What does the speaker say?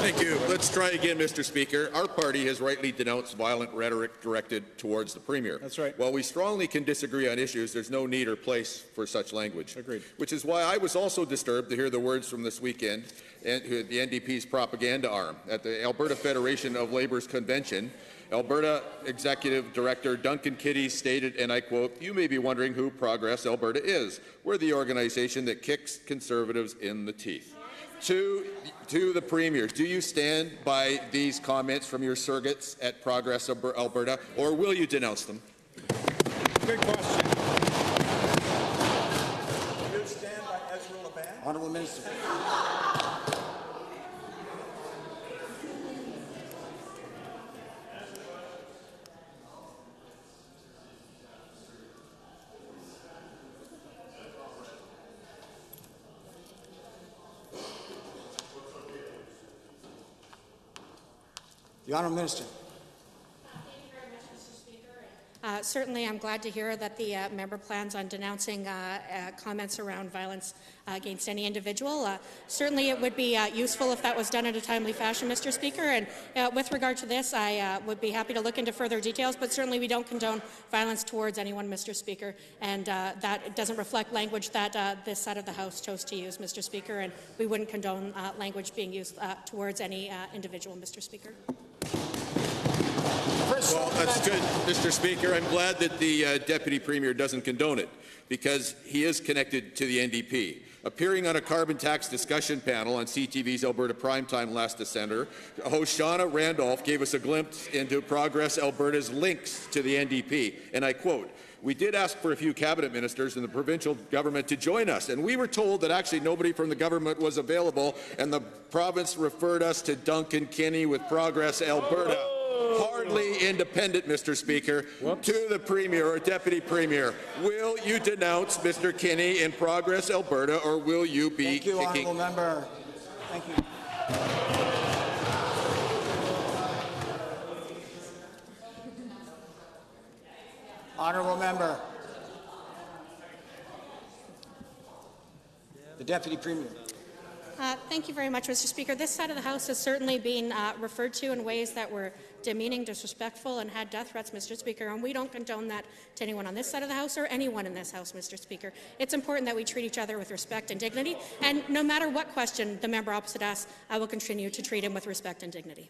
Thank you. Let's try again, Mr. Speaker. Our party has rightly denounced violent rhetoric directed towards the Premier. That's right. While we strongly can disagree on issues, there's no need or place for such language. Agreed. Which is why I was also disturbed to hear the words from this weekend and the NDP's propaganda arm at the Alberta Federation of Labour's convention. Alberta Executive Director Duncan Kinney stated, and I quote, "You may be wondering who Progress Alberta is. We're the organization that kicks Conservatives in the teeth." To the Premier, do you stand by these comments from your surrogates at Progress Alberta, or will you denounce them? Good question. Do you stand by Ezra Laban? Honourable Minister. The Honourable Minister. Certainly, I'm glad to hear that the member plans on denouncing comments around violence against any individual. Certainly, it would be useful if that was done in a timely fashion, Mr. Speaker. And with regard to this, I would be happy to look into further details, but certainly we don't condone violence towards anyone, Mr. Speaker. And that doesn't reflect language that this side of the House chose to use, Mr. Speaker, and we wouldn't condone language being used towards any individual, Mr. Speaker. Well, that's good, Mr. Speaker. I'm glad that the Deputy Premier doesn't condone it, because he is connected to the NDP. Appearing on a carbon tax discussion panel on CTV's Alberta Primetime last December, host Shauna Randolph gave us a glimpse into Progress Alberta's links to the NDP, and I quote, "We did ask for a few cabinet ministers in the provincial government to join us, and we were told that actually nobody from the government was available, and the province referred us to Duncan Kinney with Progress Alberta." Hardly independent, Mr. Speaker. Whoops. To the Premier or Deputy Premier, will you denounce Mr. Kinney in Progress Alberta, or will you be Thank you, kicking? Honourable Member. Thank you. Honourable Member. The Deputy Premier. Thank you very much, Mr. Speaker. This side of the House has certainly been referred to in ways that were demeaning, disrespectful, and had death threats, Mr. Speaker, and we don't condone that to anyone on this side of the House or anyone in this House, Mr. Speaker. It's important that we treat each other with respect and dignity, and no matter what question the member opposite asks, I will continue to treat him with respect and dignity.